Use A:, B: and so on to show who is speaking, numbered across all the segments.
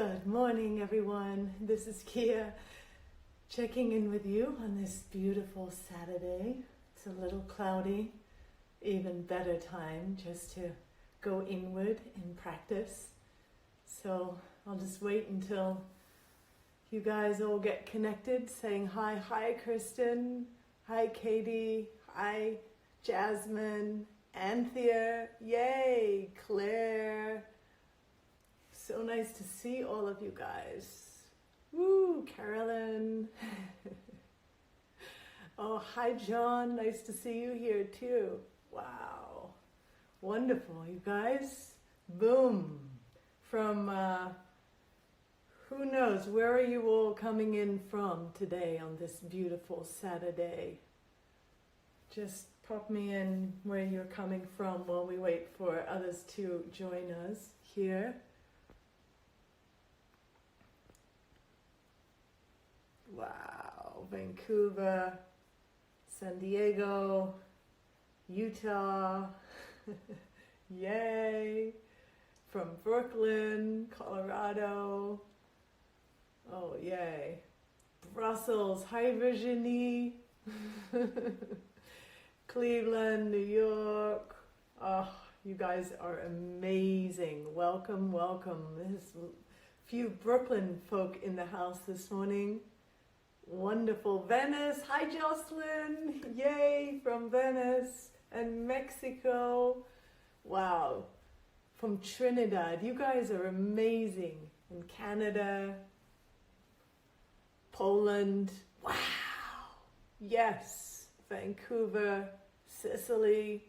A: Good morning, everyone. This is Kia checking in with you on this beautiful Saturday. It's a little cloudy, even better time just to go inward in practice. So I'll just wait until you guys all get connected, saying hi. Hi, Kristen. Hi, Katie. Hi, Jasmine. Anthea. Yay, Claire. So nice to see all of you guys. Woo, Carolyn. Oh, hi, John. Nice to see you here too. Wow. Wonderful, you guys. Boom. From, who knows, where are you all coming in from today on this beautiful Saturday? Just pop me in where you're coming from while we wait for others to join us here. Wow, Vancouver, San Diego, Utah, yay, from Brooklyn, Colorado, oh yay, Brussels, hi Virginie, Cleveland, New York, oh, you guys are amazing, welcome, welcome. There's a few Brooklyn folk in the house this morning. Wonderful. Venice, hi Jocelyn, yay, from Venice and Mexico. Wow, from Trinidad, you guys are amazing. In Canada, Poland, wow, yes, Vancouver, Sicily,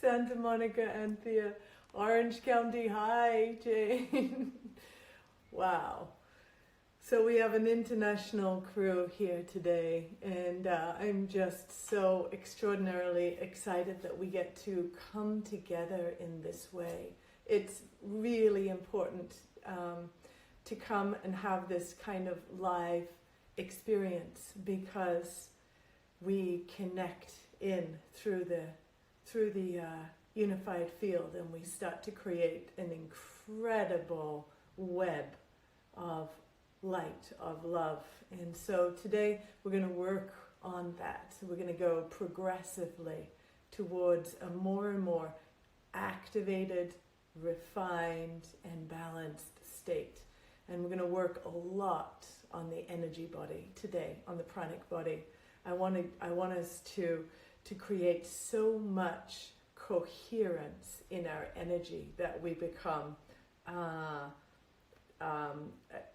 A: Santa Monica, Anthea, Orange County, hi Jane. Wow. So we have an international crew here today, and I'm just so extraordinarily excited that we get to come together in this way. It's really important to come and have this kind of live experience because we connect in through the unified field, and we start to create an incredible web of light, of love. And so today we're going to work on that. So we're going to go progressively towards a more and more activated, refined, and balanced state. And we're going to work a lot on the energy body today, on the pranic body. I want us to create so much coherence in our energy that we become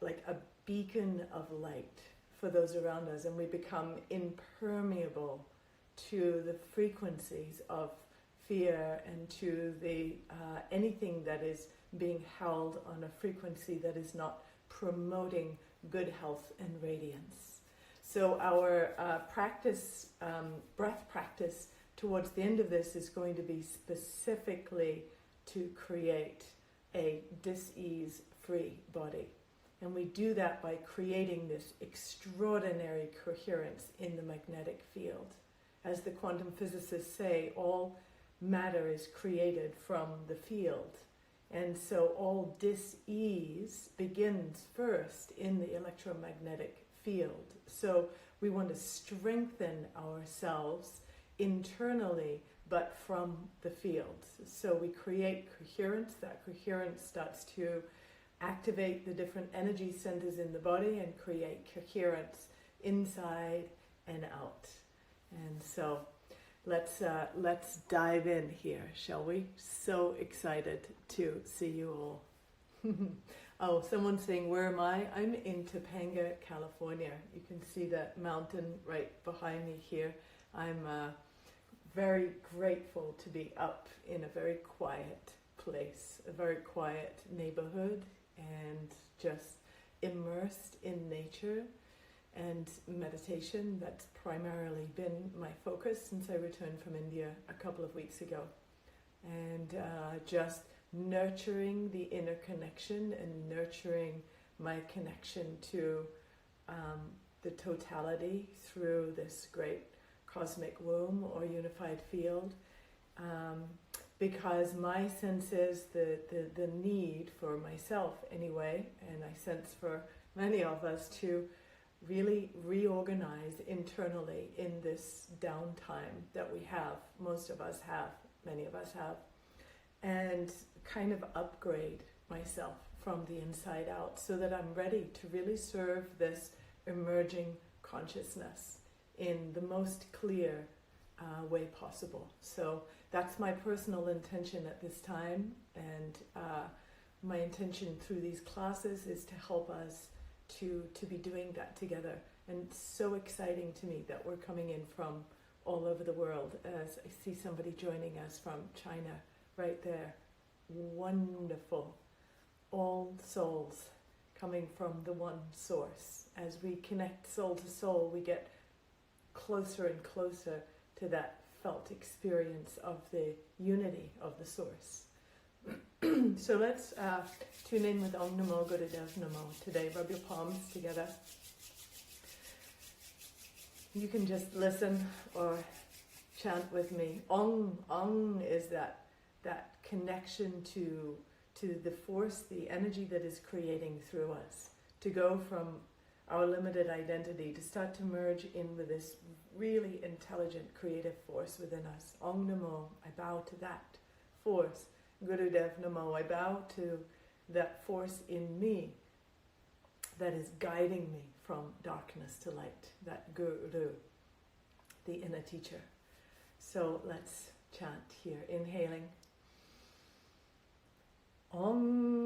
A: like a beacon of light for those around us, and we become impermeable to the frequencies of fear and to the anything that is being held on a frequency that is not promoting good health and radiance. So our practice, breath practice towards the end of this is going to be specifically to create a dis-ease-free body. And we do that by creating this extraordinary coherence in the magnetic field. As the quantum physicists say, all matter is created from the field. And so all dis-ease begins first in the electromagnetic field. So we want to strengthen ourselves internally, but from the field. So we create coherence. That coherence starts to activate the different energy centers in the body and create coherence inside and out. And so let's dive in here, shall we? So excited to see you all. Oh, someone's saying, where am I? I'm in Topanga, California. You can see that mountain right behind me here. I'm very grateful to be up in a very quiet place, a very quiet neighborhood, and just immersed in nature and meditation. That's primarily been my focus since I returned from India a couple of weeks ago. And just nurturing the inner connection and nurturing my connection to the totality through this great cosmic womb or unified field. because my sense is the need for myself anyway, and I sense for many of us to really reorganize internally in this downtime that we have, most of us have, many of us have, and kind of upgrade myself from the inside out so that I'm ready to really serve this emerging consciousness in the most clear way possible. So that's my personal intention at this time, and my intention through these classes is to help us to be doing that together. And it's so exciting to me that we're coming in from all over the world. As I see somebody joining us from China right there. Wonderful. All souls coming from the one source. As we connect soul to soul, we get closer and closer to that felt experience of the unity of the source. So let's tune in with Om Namo Gurudev Namo today. Rub your palms together. You can just listen or chant with me. Om, Om is that connection to the force, the energy that is creating through us, to go from our limited identity, to start to merge in with this really intelligent, creative force within us. Om Namo, I bow to that force. Gurudev Namo, I bow to that force in me that is guiding me from darkness to light, that Guru, the inner teacher. So let's chant here, inhaling. Om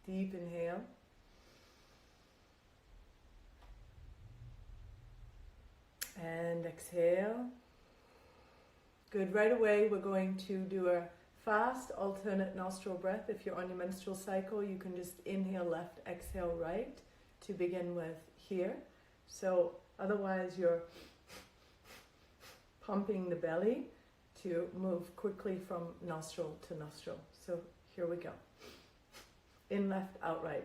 A: Deep inhale. And exhale. Good. Right away we're going to do a fast alternate nostril breath. If you're on your menstrual cycle, you can just inhale left, exhale right to begin with here. So otherwise you're pumping the belly to move quickly from nostril to nostril. So here we go. In left, out right.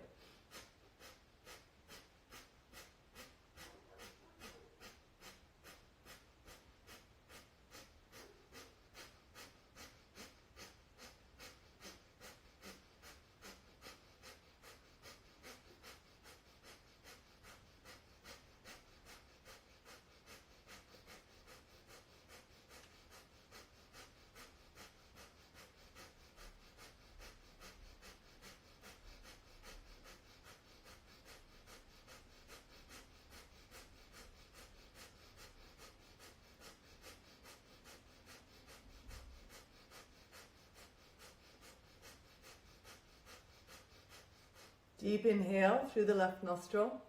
A: Deep inhale through the left nostril.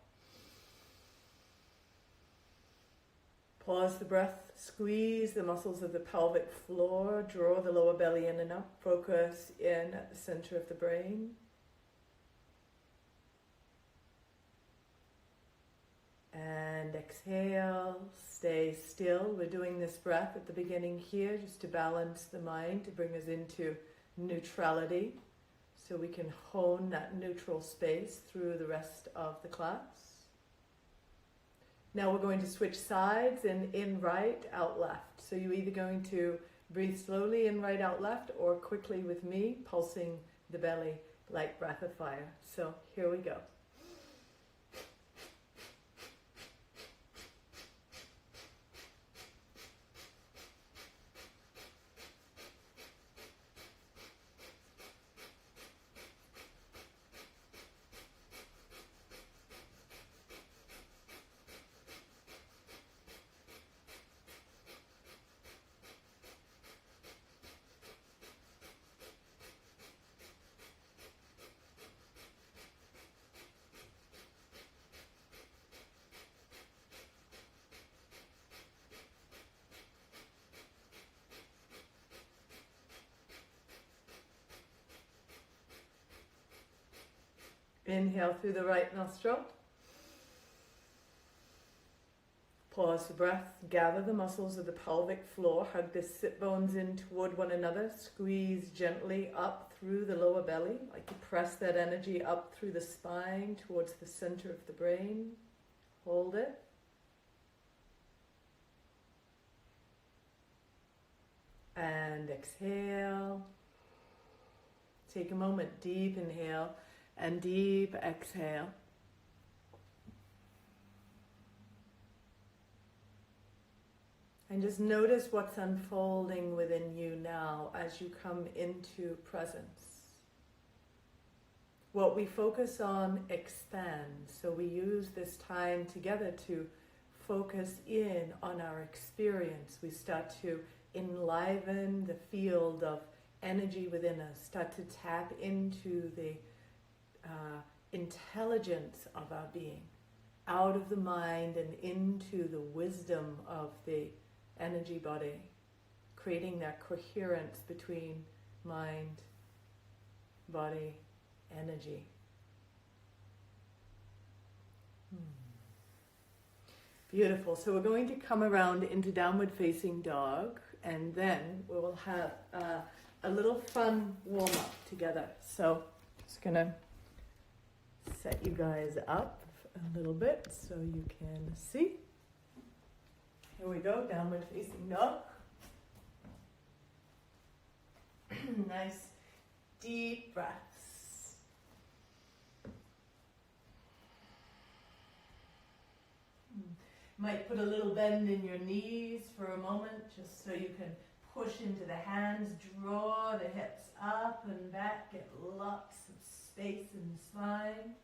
A: Pause the breath, squeeze the muscles of the pelvic floor, draw the lower belly in and up, focus in at the center of the brain. And exhale, stay still. We're doing this breath at the beginning here just to balance the mind, to bring us into neutrality, so we can hone that neutral space through the rest of the class. Now we're going to switch sides, and in right, out left. So you're either going to breathe slowly in right, out left, or quickly with me, pulsing the belly like breath of fire. So here we go. Inhale through the right nostril. Pause for breath. Gather the muscles of the pelvic floor. Hug the sit bones in toward one another. Squeeze gently up through the lower belly, like you press that energy up through the spine towards the center of the brain. Hold it. And exhale. Take a moment, deep inhale and deep exhale. And just notice what's unfolding within you now as you come into presence. What we focus on expands, so we use this time together to focus in on our experience. We start to enliven the field of energy within us, start to tap into the intelligence of our being, out of the mind and into the wisdom of the energy body, creating that coherence between mind, body, energy. Beautiful. So we're going to come around into downward facing dog, and then we will have a little fun warm up together. So just gonna set you guys up a little bit so you can see. Here we go, downward facing dog. Nice deep breaths. Might put a little bend in your knees for a moment just so you can push into the hands, draw the hips up and back, get lots of space in the spine.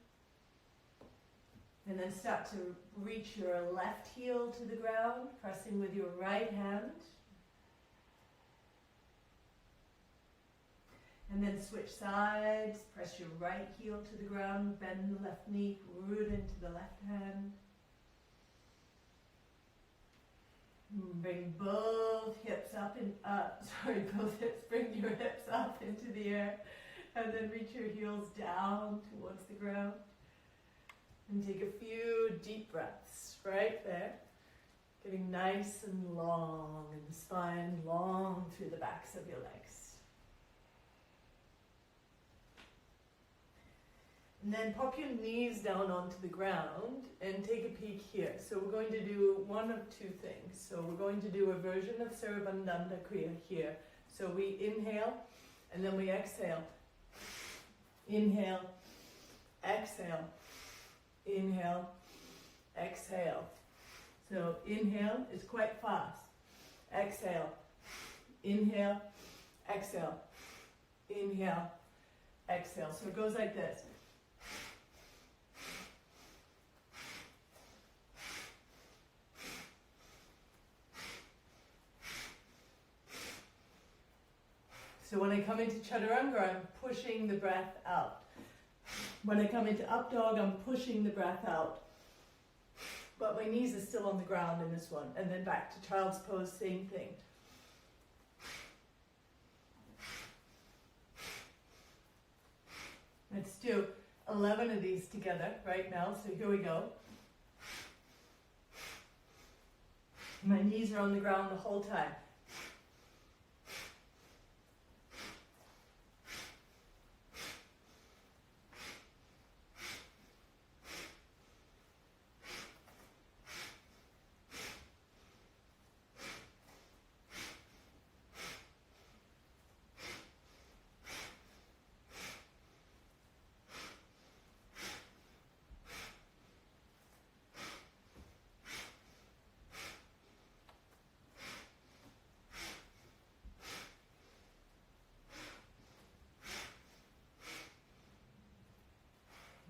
A: And then start to reach your left heel to the ground, pressing with your right hand. And then switch sides, press your right heel to the ground, bend the left knee, root into the left hand. Bring both hips up and bring your hips up into the air, and then reach your heels down towards the ground. And take a few deep breaths right there, getting nice and long in the spine, long through the backs of your legs. And then pop your knees down onto the ground and take a peek here. So we're going to do one of two things. So we're going to do a version of Sarabandanda Kriya here. So we inhale and then we exhale. Inhale, exhale. Inhale, exhale. So inhale is quite fast. Exhale, inhale, exhale, inhale, exhale. So it goes like this. So when I come into Chaturanga, I'm pushing the breath out. When I come into up dog, I'm pushing the breath out. But my knees are still on the ground in this one. And then back to child's pose, same thing. Let's do 11 of these together right now. So here we go. My knees are on the ground the whole time.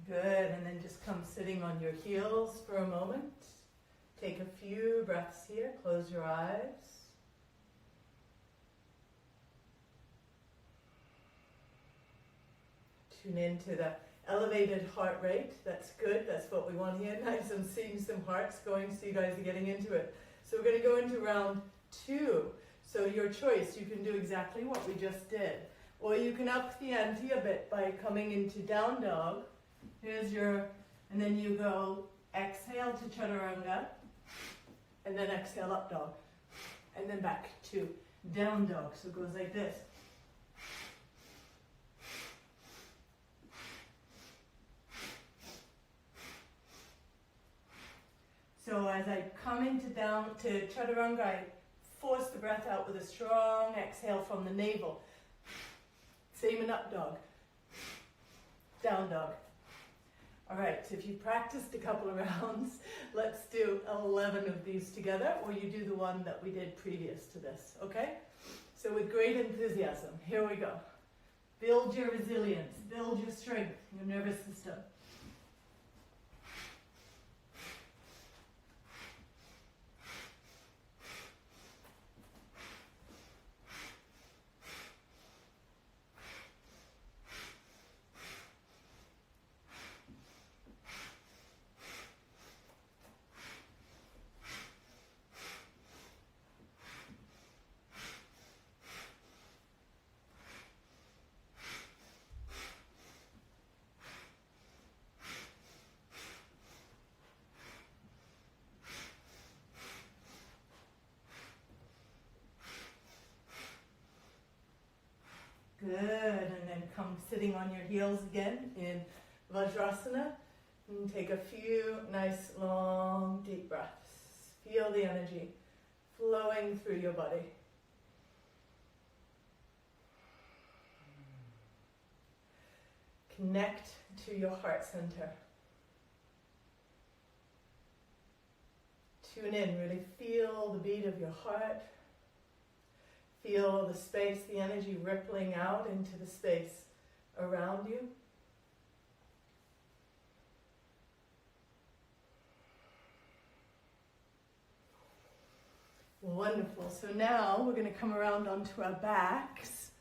A: Good, and then just come sitting on your heels for a moment. Take a few breaths here, close your eyes. Tune into the elevated heart rate, that's good, that's what we want here. Nice, I'm seeing some hearts going, so you guys are getting into it. So we're going to go into round 2. So your choice, you can do exactly what we just did. Or you can up the ante a bit by coming into down dog, Here's your, and then you go exhale to chaturanga, and then exhale up dog, and then back to down dog. So it goes like this. So as I come into down to chaturanga, I force the breath out with a strong exhale from the navel. Same in up dog, down dog. All right, so if you practiced a couple of rounds, let's do 11 of these together, or you do the one that we did previous to this, okay? So with great enthusiasm, here we go. Build your resilience, build your strength, your nervous system. Good, and then come sitting on your heels again in Vajrasana, and take a few nice long deep breaths. Feel the energy flowing through your body. Connect to your heart center. Tune in, really feel the beat of your heart. Feel the space, the energy rippling out into the space around you. Wonderful. So now we're going to come around onto our backs,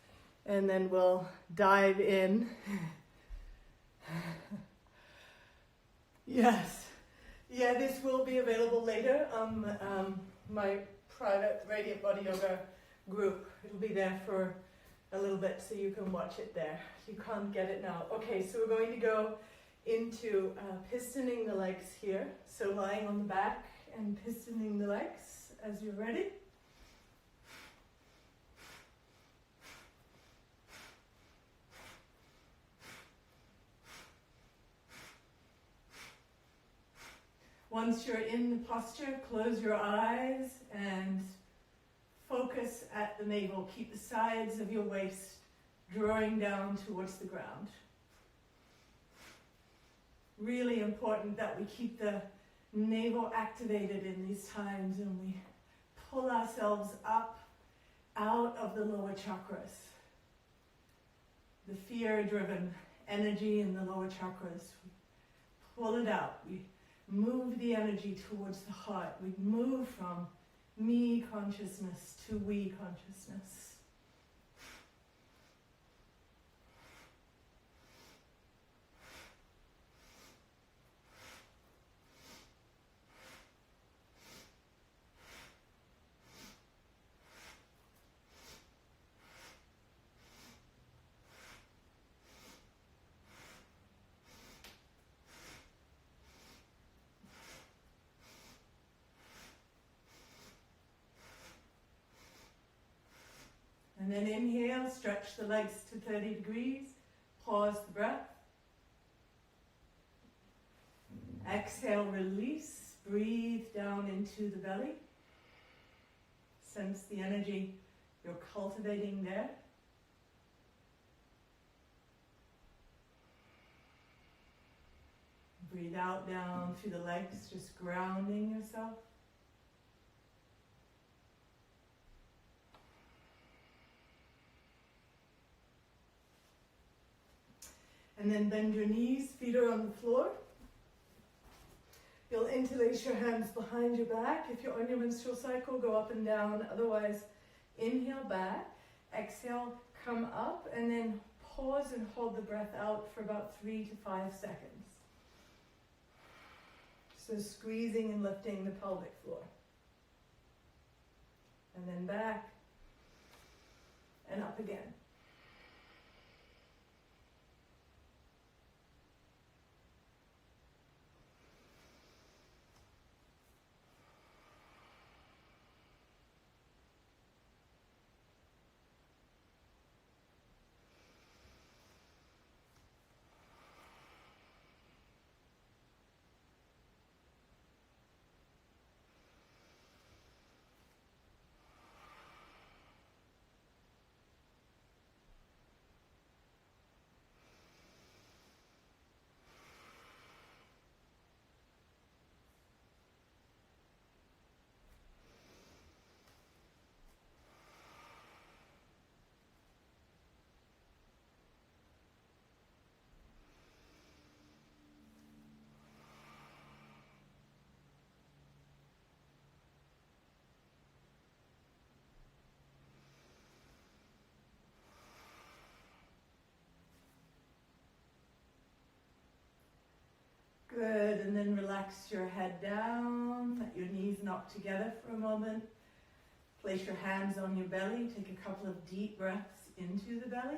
A: and then we'll dive in. Yes. Yeah, this will be available later on my private Radiant Body Yoga group. It'll be there for a little bit, so you can watch it there. You can't get it now. Okay, so we're going to go into pistoning the legs here. So lying on the back and pistoning the legs as you're ready. Once you're in the posture, close your eyes and focus at the navel. Keep the sides of your waist drawing down towards the ground. Really important that we keep the navel activated in these times, and we pull ourselves up out of the lower chakras. The fear-driven energy in the lower chakras. We pull it out. We move the energy towards the heart. We move from me consciousness to we consciousness. And then inhale, stretch the legs to 30 degrees, pause the breath. Exhale, release, breathe down into the belly. Sense the energy you're cultivating there. Breathe out down through the legs, just grounding yourself. And then bend your knees, feet are on the floor. You'll interlace your hands behind your back. If you're on your menstrual cycle, go up and down. Otherwise, inhale back, exhale, come up, and then pause and hold the breath out for about 3 to 5 seconds. So squeezing and lifting the pelvic floor. And then back and up again. and then relax your head down. Let your knees knock together for a moment. Place your hands on your belly. Take a couple of deep breaths into the belly.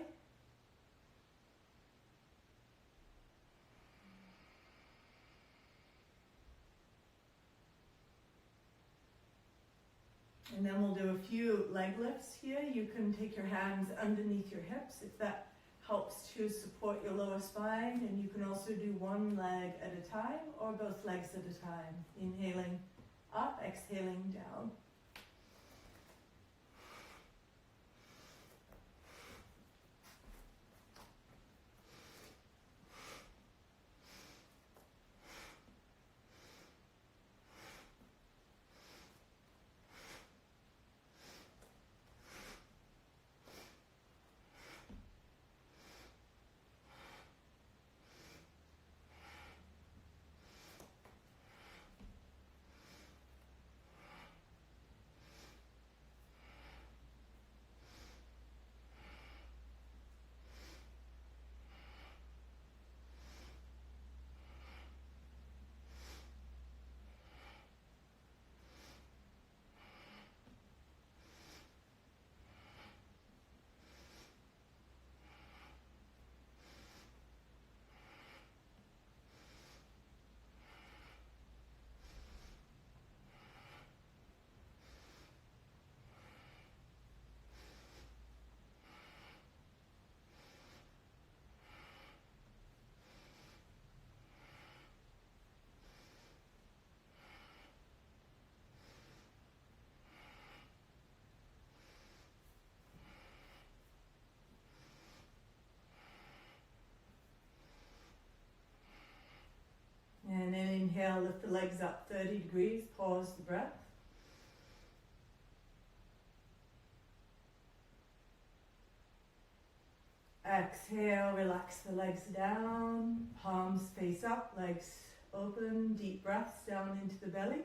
A: And then we'll do a few leg lifts here. You can take your hands underneath your hips if that helps to support your lower spine. And you can also do one leg at a time or both legs at a time. Inhaling up, exhaling down. And then inhale, lift the legs up 30 degrees, pause the breath. Exhale, relax the legs down, palms face up, legs open, deep breaths down into the belly.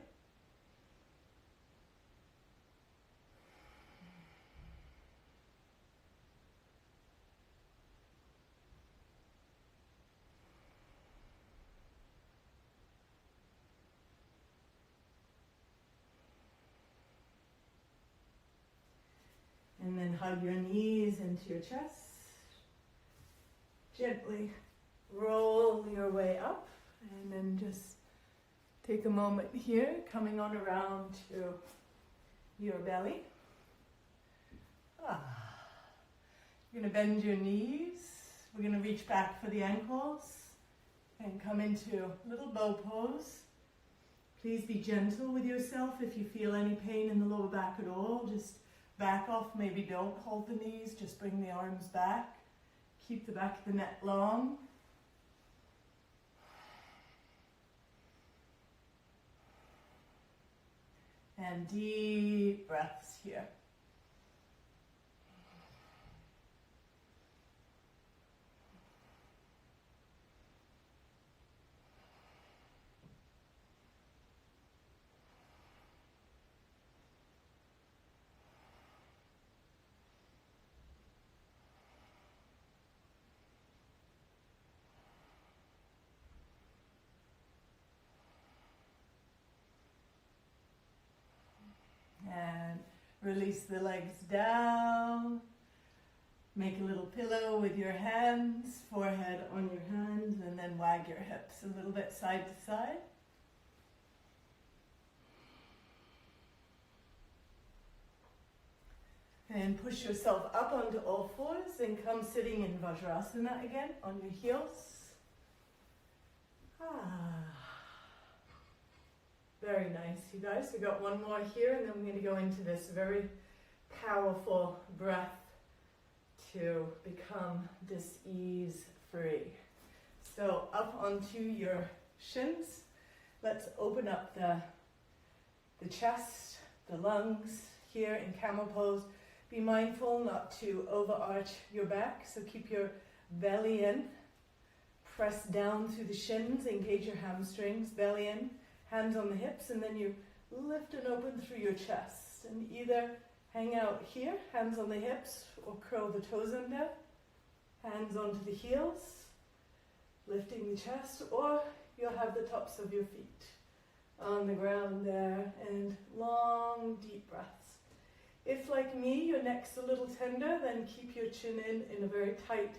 A: And then hug your knees into your chest. Gently roll your way up, and then just take a moment here, coming on around to your belly. You're going to bend your knees. We're going to reach back for the ankles and come into little bow pose. Please be gentle with yourself. If you feel any pain in the lower back at all, just back off. Maybe don't hold the knees, just bring the arms back. Keep the back of the neck long. And deep breaths here. And release the legs down. Make a little pillow with your hands, forehead on your hands, and then wag your hips a little bit side to side. And push yourself up onto all fours and come sitting in Vajrasana again on your heels. Very nice, you guys. We got one more here, and then we're going to go into this very powerful breath to become dis-ease free. So up onto your shins. Let's open up the chest, the lungs here in camel pose. Be mindful not to overarch your back, so keep your belly in. Press down through the shins, engage your hamstrings, belly in. Hands on the hips, and then you lift and open through your chest. And either hang out here, hands on the hips, or curl the toes under. Hands onto the heels. lifting the chest, or you'll have the tops of your feet on the ground there, and long deep breaths. If, like me, your neck's a little tender, then keep your chin in a very tight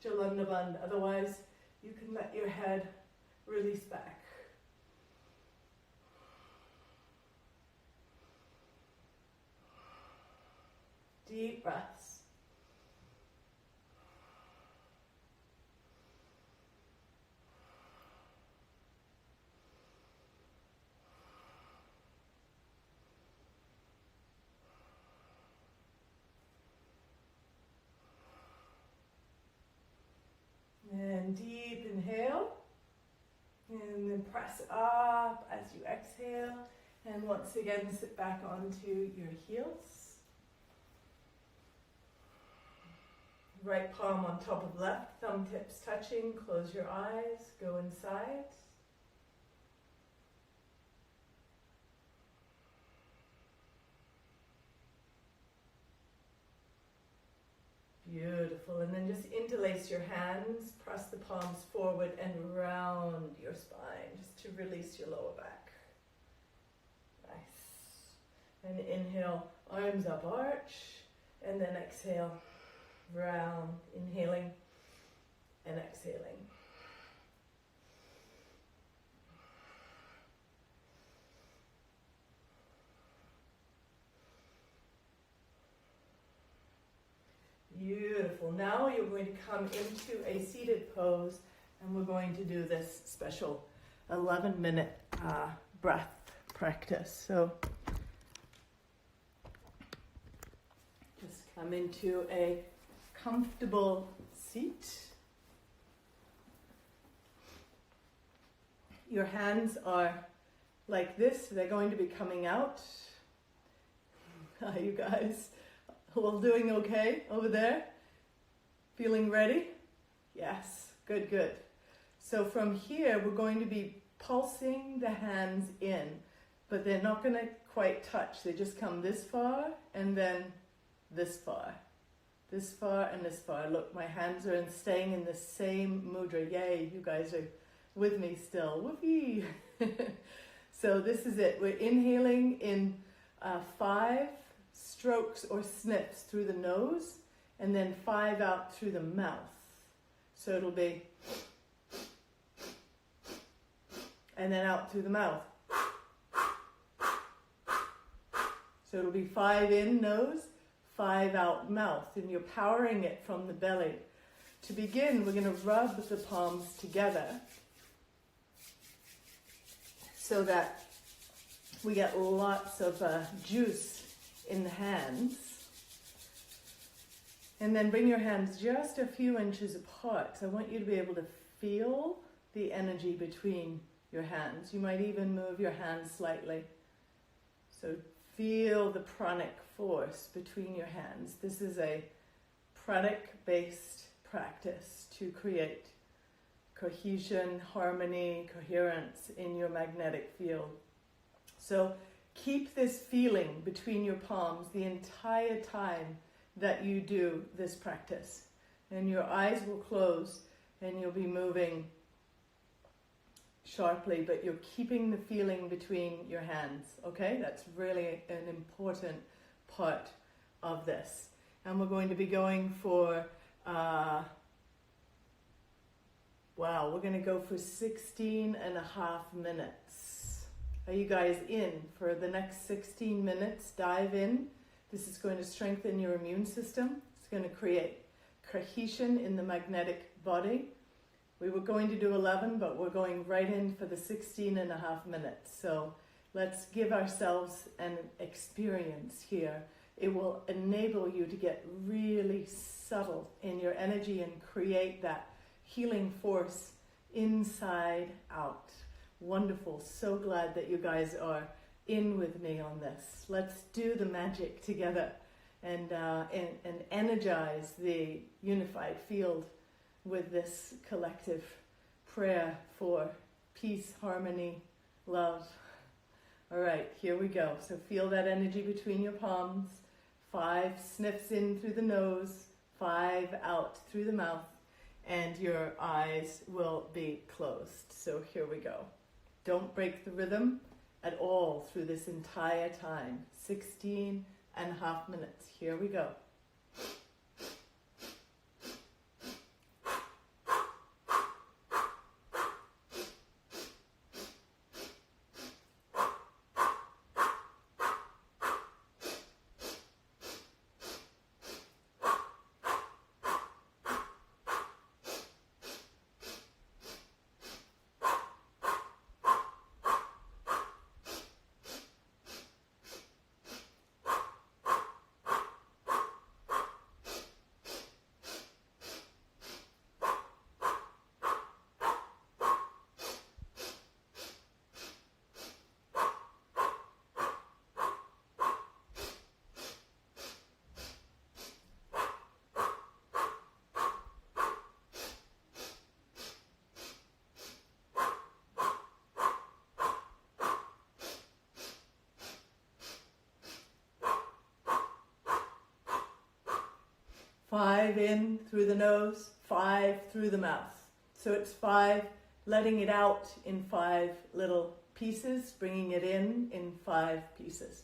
A: Jalandhaband. Otherwise, you can let your head release back. Deep breaths. And deep inhale, and then press up as you exhale, and once again sit back onto your heels. Right palm on top of left, thumb tips touching, close your eyes, go inside. Beautiful, and then just interlace your hands, press the palms forward and round your spine, just to release your lower back. Nice. And inhale, arms up, arch, and then exhale, round, inhaling and exhaling. Beautiful. Now you're going to come into a seated pose, and we're going to do this special 11-minute breath practice. So just come into a comfortable seat. Your hands are like this. They're going to be coming out. Are you guys all doing okay over there? Feeling ready? Yes, good, good. So from here, we're going to be pulsing the hands in, but they're not going to quite touch. They just come this far and then this far. This far and this far. Look, my hands are staying in the same mudra. Yay, you guys are with me still. Whoopee! So this is it. We're inhaling in 5 strokes or sniffs through the nose, and then 5 out through the mouth. So it'll be, and then out through the mouth. So it'll be 5 in nose, 5 out mouth, and you're powering it from the belly. To begin, we're going to rub the palms together so that we get lots of juice in the hands. And then bring your hands just a few inches apart. So I want you to be able to feel the energy between your hands. You might even move your hands slightly. So feel the pranic force between your hands. This is a pranic-based practice to create cohesion, harmony, coherence in your magnetic field. So keep this feeling between your palms the entire time that you do this practice. And your eyes will close and you'll be moving sharply, but you're keeping the feeling between your hands, okay? That's really an important part of this. And we're going to be going for, we're going to go for 16 and a half minutes. Are you guys in for the next 16 minutes? Dive in. This is going to strengthen your immune system. It's going to create cohesion in the magnetic body. We were going to do 11, but we're going right in for the 16 and a half minutes. So let's give ourselves an experience here. It will enable you to get really subtle in your energy and create that healing force inside out. Wonderful. So glad that you guys are in with me on this. Let's do the magic together and energize the unified field with this collective prayer for peace, harmony, love. All right, here we go. So feel that energy between your palms. 5 sniffs in through the nose, 5 out through the mouth. and your eyes will be closed. So here we go. Don't break the rhythm at all through this entire time. 16 and a half minutes. Here we go. Five in through the nose, 5 through the mouth. So it's 5, letting it out in 5 little pieces, bringing it in 5 pieces.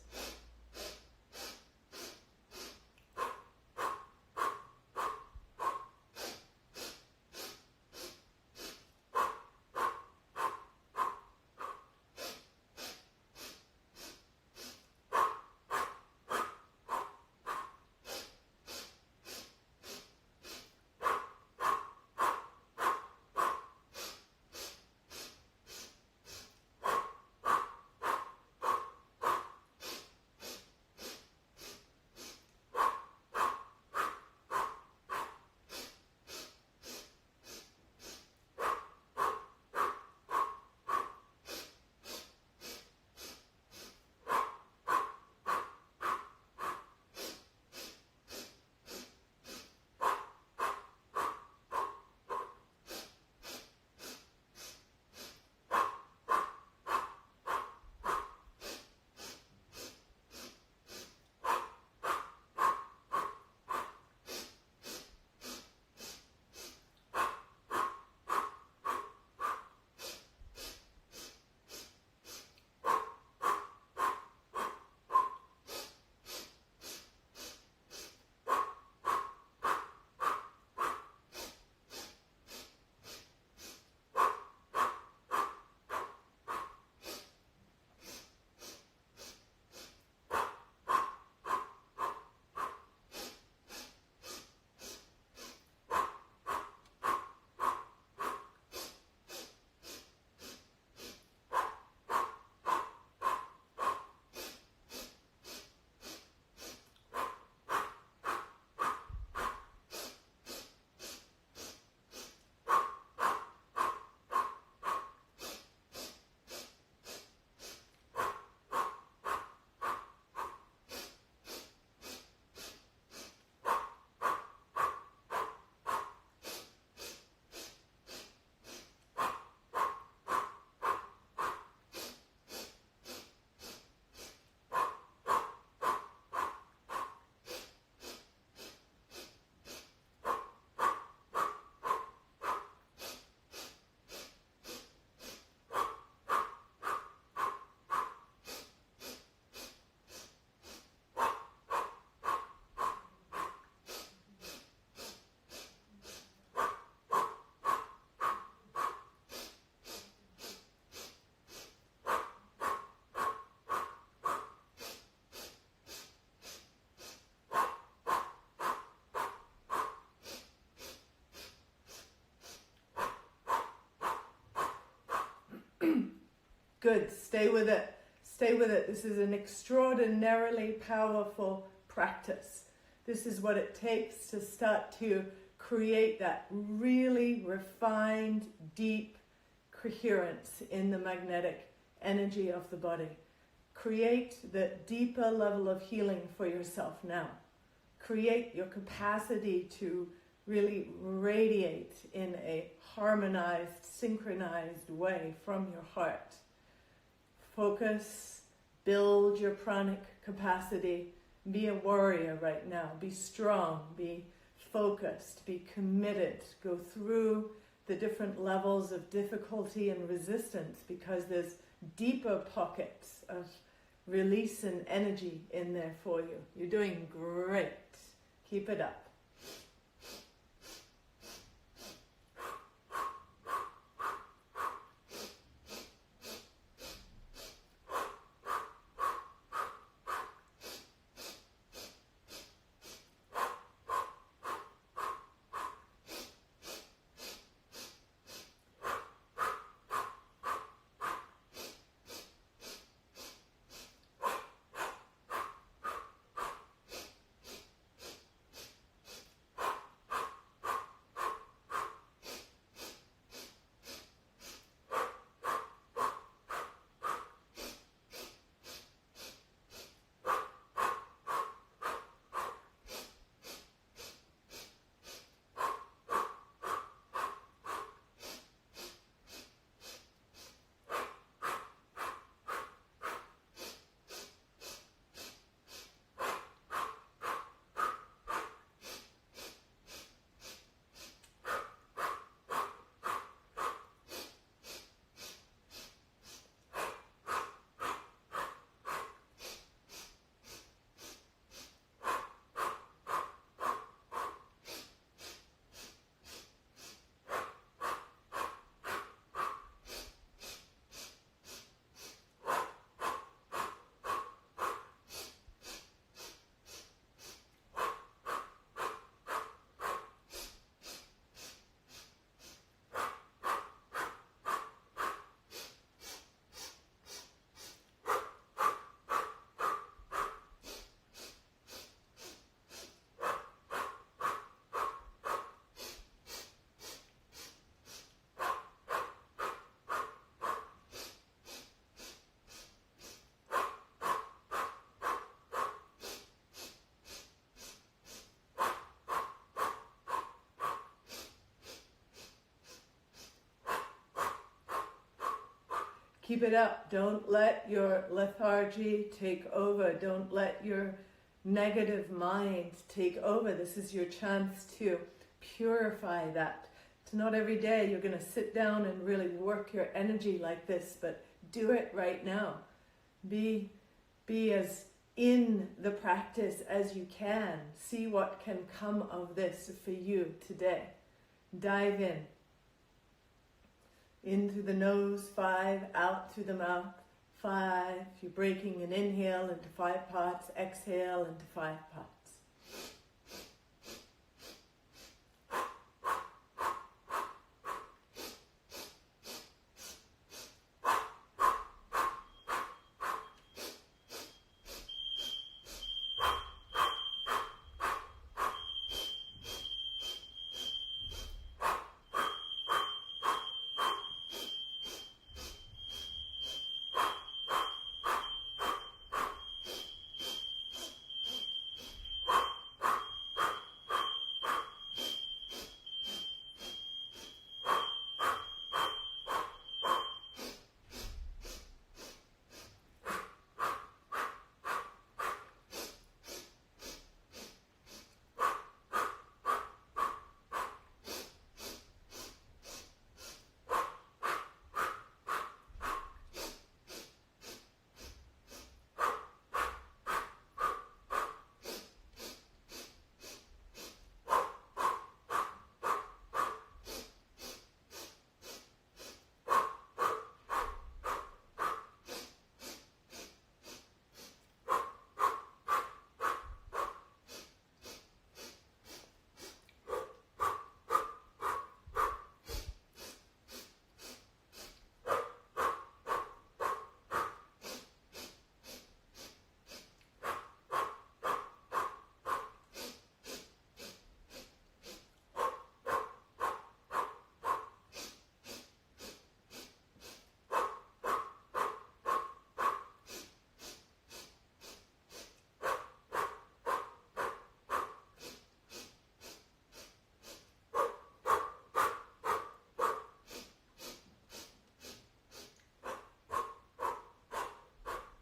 A: Good, stay with it. Stay with it. This is an extraordinarily powerful practice. This is what it takes to start to create that really refined, deep coherence in the magnetic energy of the body. Create the deeper level of healing for yourself now. Create your capacity to really radiate in a harmonized, synchronized way from your heart. Focus, build your pranic capacity. Be a warrior right now. Be strong. Be focused, be committed, go through the different levels of difficulty and resistance, because there's deeper pockets of release and energy in there for you. You're doing great. Keep it up. Keep it up. Don't let your lethargy take over. Don't let your negative mind take over. This is your chance to purify that. It's not every day you're going to sit down and really work your energy like this, but do it right now. Be as in the practice as you can. See what can come of this for you today. Dive in. In through the nose, 5, out through the mouth, 5. You're breaking an inhale into 5 parts, exhale into 5 parts.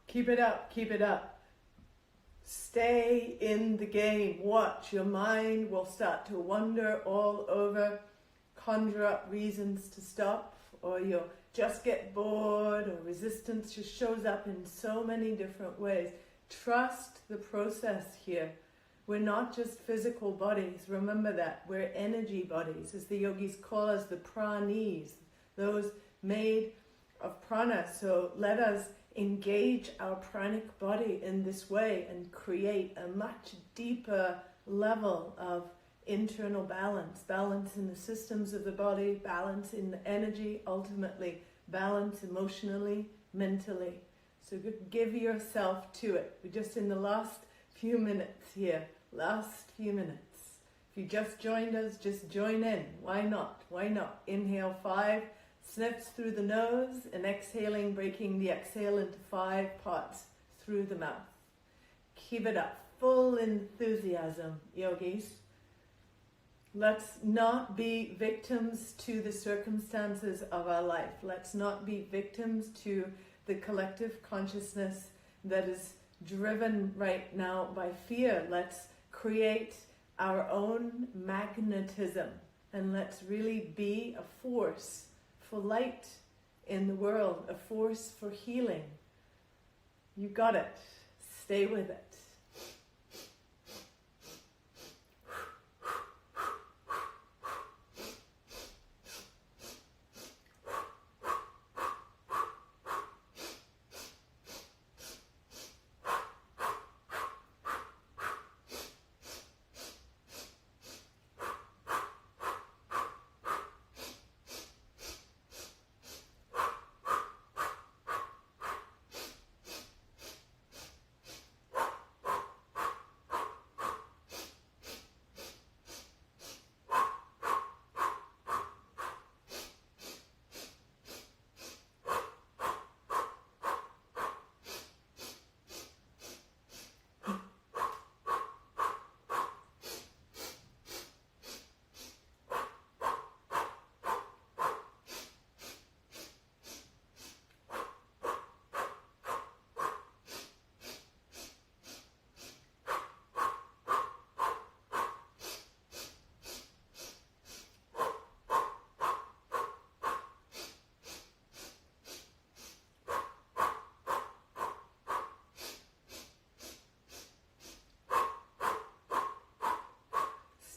A: Keep it up, keep it up. Stay in the game. Watch. Your mind will start to wander all over, conjure up reasons to stop, or you'll just get bored, or resistance just shows up in so many different ways. Trust the process here. We're not just physical bodies. Remember that. We're energy bodies, as the yogis call us, the pranis, those made of prana. So let us engage our pranic body in this way and create a much deeper level of internal balance. Balance in the systems of the body, balance in the energy, ultimately balance emotionally, mentally. So give yourself to it. We're just in the last few minutes here. Last few minutes. If you just joined us, just join in. Why not? Why not? Inhale 5, sniffs through the nose, and exhaling, breaking the exhale into 5 parts through the mouth. Keep it up. Full enthusiasm, yogis. Let's not be victims to the circumstances of our life. Let's not be victims to the collective consciousness that is driven right now by fear. Let's create our own magnetism, and let's really be a force for light in the world, a force for healing. You got it. Stay with it.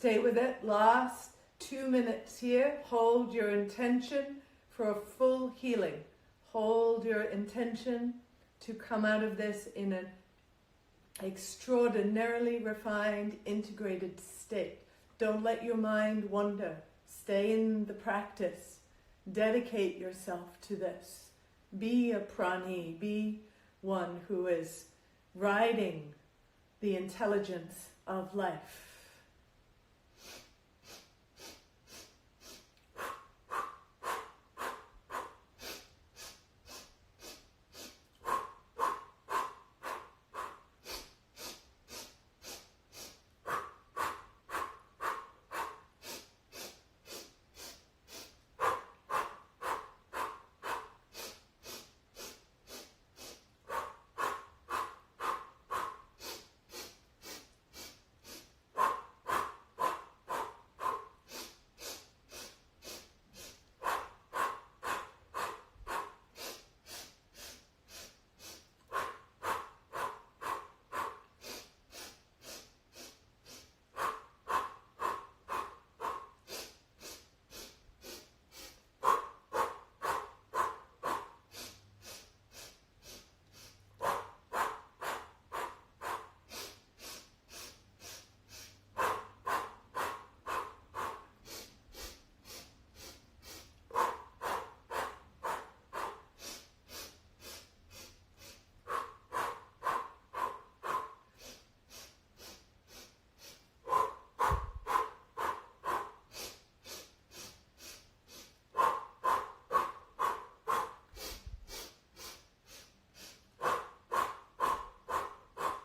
A: Stay with it. Last 2 minutes here. Hold your intention for a full healing. Hold your intention to come out of this in an extraordinarily refined, integrated state. Don't let your mind wander. Stay in the practice. Dedicate yourself to this. Be a prani. Be one who is riding the intelligence of life.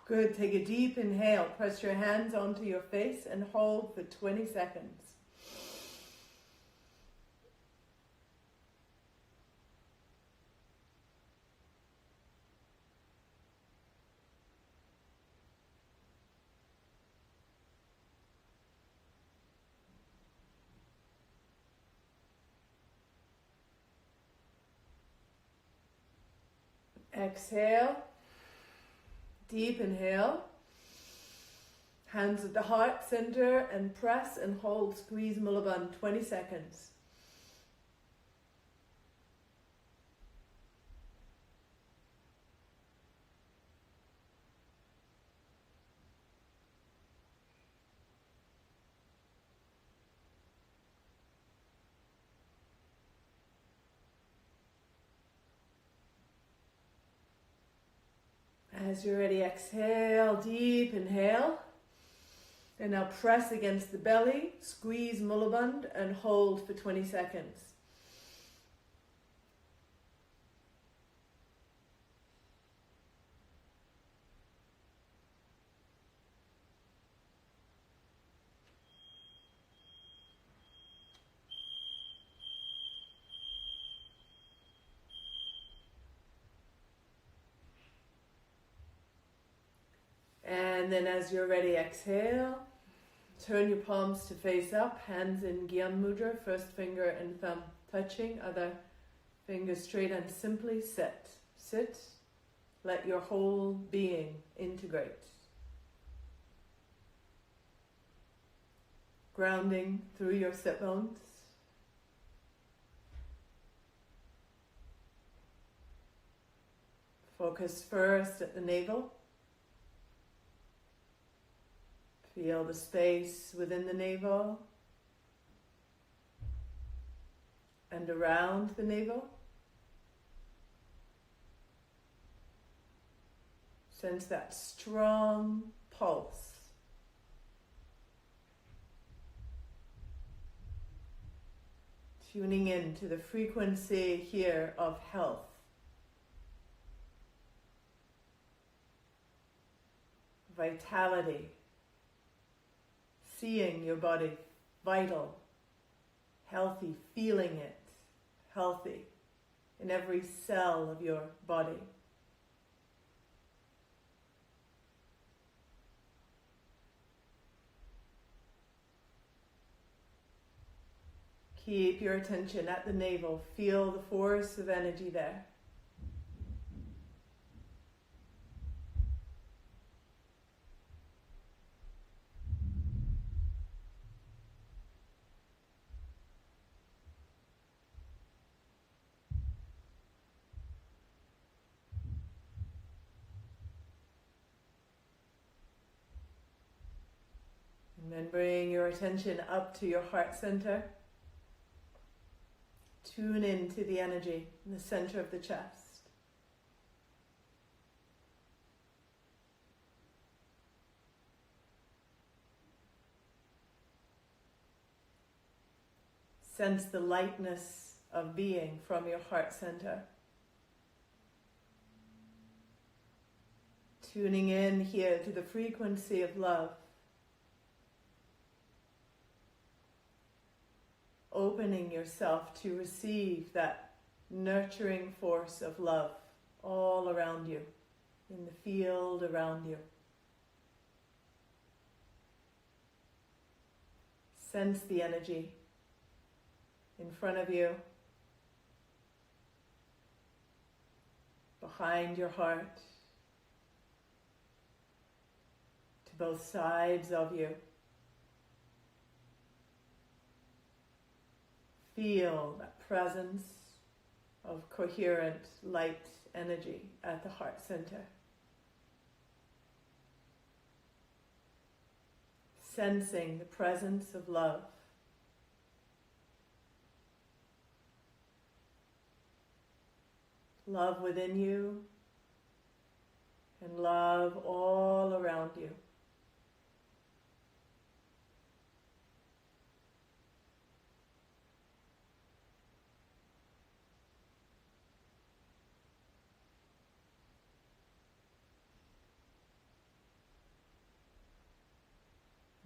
A: Good. Take a deep inhale. Press your hands onto your face and hold for 20 seconds. Exhale. Deep inhale. Hands at the heart center and press and hold, squeeze Mulabandh, 20 seconds. As you're ready, exhale, deep inhale. And now press against the belly, squeeze Mulabandh and hold for 20 seconds. And then as you're ready, exhale. Turn your palms to face up, hands in Gyan Mudra, first finger and thumb touching, other finger straight, and simply sit. Sit, let your whole being integrate. Grounding through your sit bones. Focus first at the navel. Feel the space within the navel and around the navel. Sense that strong pulse. Tuning in to the frequency here of health. Vitality. Seeing your body vital, healthy, feeling it healthy in every cell of your body. Keep your attention at the navel. Feel the force of energy there. And then bring your attention up to your heart center. Tune into the energy in the center of the chest. Sense the lightness of being from your heart center. Tuning in here to the frequency of love. Opening yourself to receive that nurturing force of love all around you, in the field around you. Sense the energy in front of you, behind your heart, to both sides of you. Feel that presence of coherent light energy at the heart center. Sensing the presence of love. Love within you and love all around you.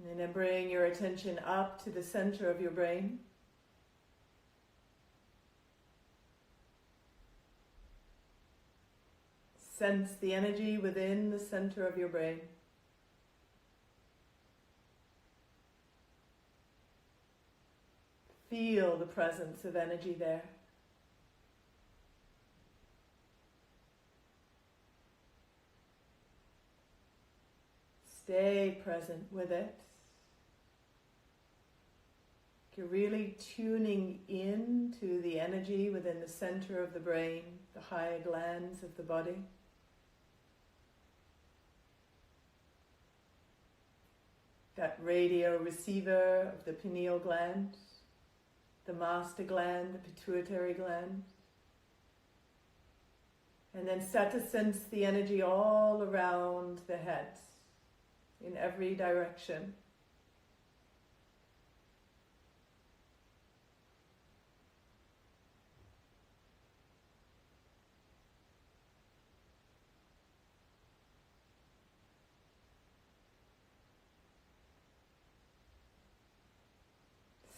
A: And then bring your attention up to the center of your brain. Sense the energy within the center of your brain. Feel the presence of energy there. Stay present with it. You're really tuning in to the energy within the center of the brain, the higher glands of the body. That radio receiver of the pineal gland, the master gland, the pituitary gland. And then start to sense the energy all around the head, in every direction.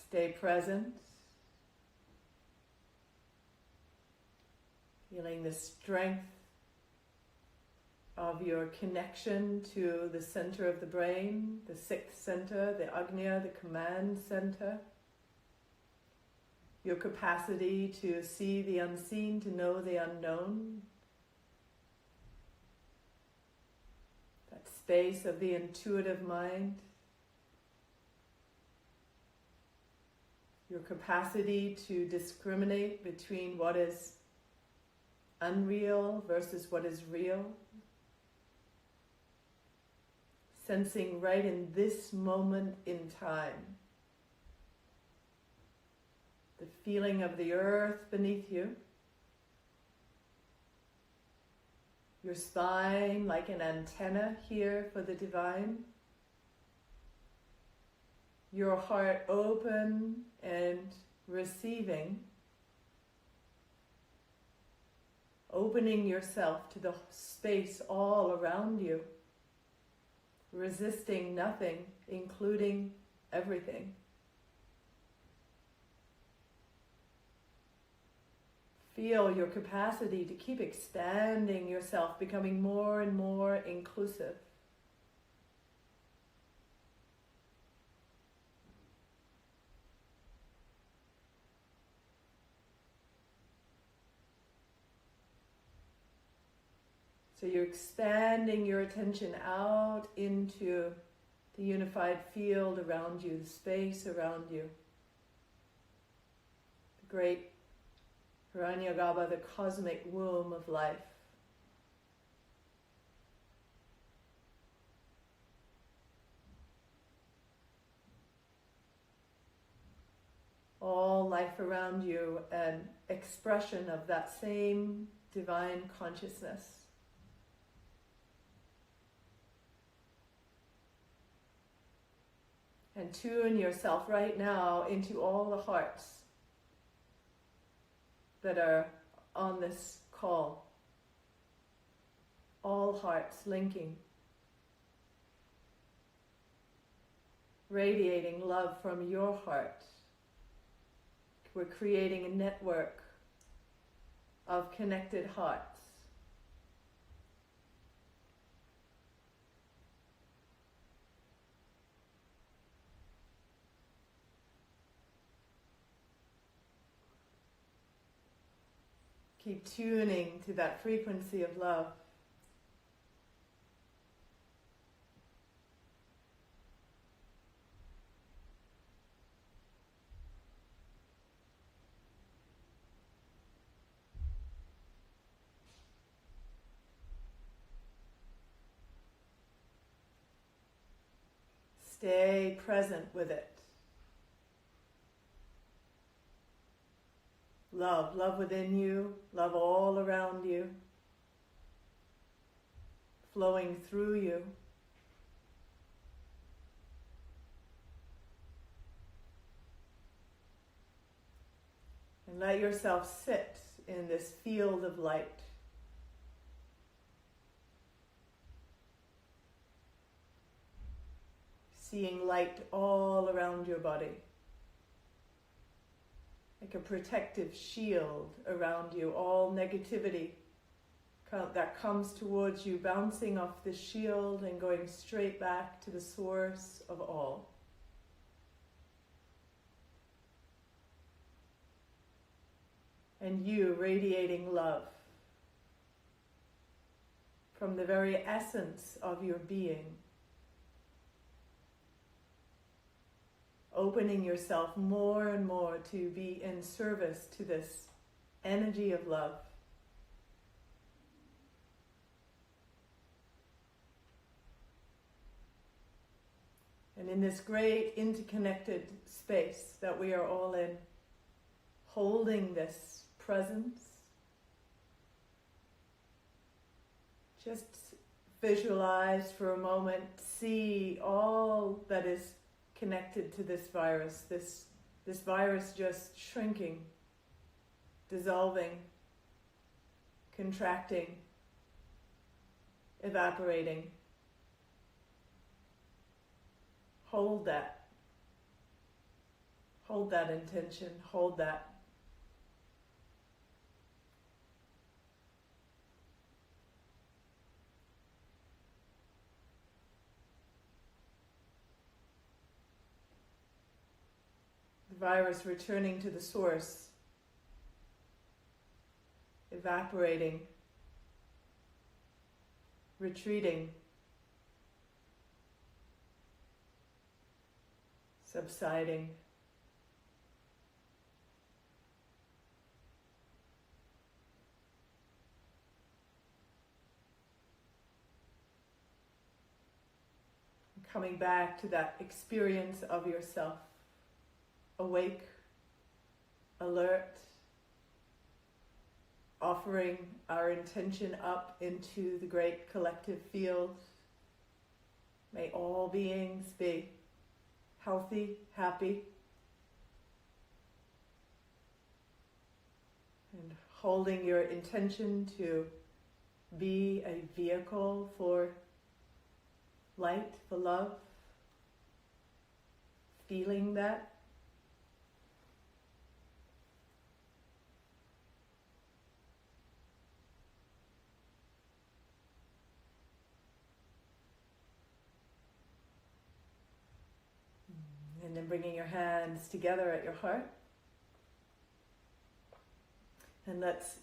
A: Stay present. Feeling the strength of your connection to the center of the brain, the sixth center, the Agnya, the command center. Your capacity to see the unseen, to know the unknown. That space of the intuitive mind. Your capacity to discriminate between what is unreal versus what is real. Sensing right in this moment in time the feeling of the earth beneath you, your spine like an antenna here for the divine, your heart open and receiving, opening yourself to the space all around you, resisting nothing, including everything. Feel your capacity to keep expanding yourself, becoming more and more inclusive. So you're expanding your attention out into the unified field around you, the space around you. The great Hiranyagarbha, the cosmic womb of life. All life around you, an expression of that same divine consciousness. And tune yourself right now into all the hearts that are on this call. All hearts linking. Radiating love from your heart. We're creating a network of connected hearts. Keep tuning to that frequency of love. Stay present with it. Love, love within you, love all around you, flowing through you. And let yourself sit in this field of light. Seeing light all around your body. Like a protective shield around you, all negativity that comes towards you, bouncing off the shield and going straight back to the source of all. And you radiating love from the very essence of your being, opening yourself more and more to be in service to this energy of love. And in this great interconnected space that we are all in, holding this presence, just visualize for a moment, see all that is connected to this virus, this virus just shrinking, dissolving, contracting, evaporating. Hold that. Hold that intention, hold that. The virus returning to the source, evaporating, retreating, subsiding. Coming back to that experience of yourself, awake, alert, offering our intention up into the great collective field. May all beings be healthy, happy, and holding your intention to be a vehicle for light, for love, feeling that. And then bringing your hands together at your heart. And let's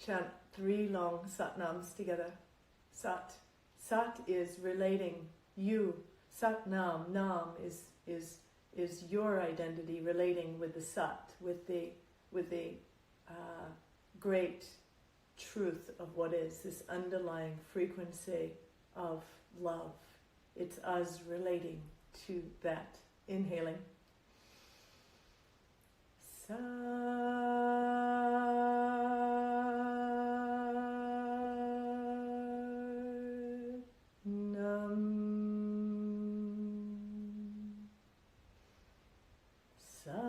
A: chant 3 long Satnams together. Sat. Sat is relating, you. Sat Nam. Nam is your identity relating with the Sat, with the great truth of what is, this underlying frequency of love. It's us relating to that. Inhaling. Sa. Nam. Sa.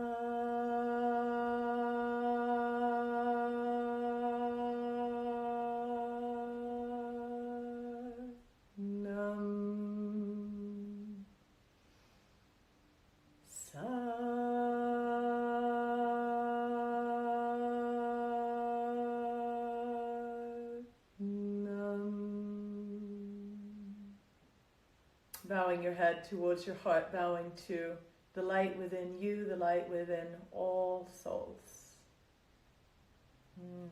A: Bowing your head towards your heart, bowing to the light within you, the light within all souls.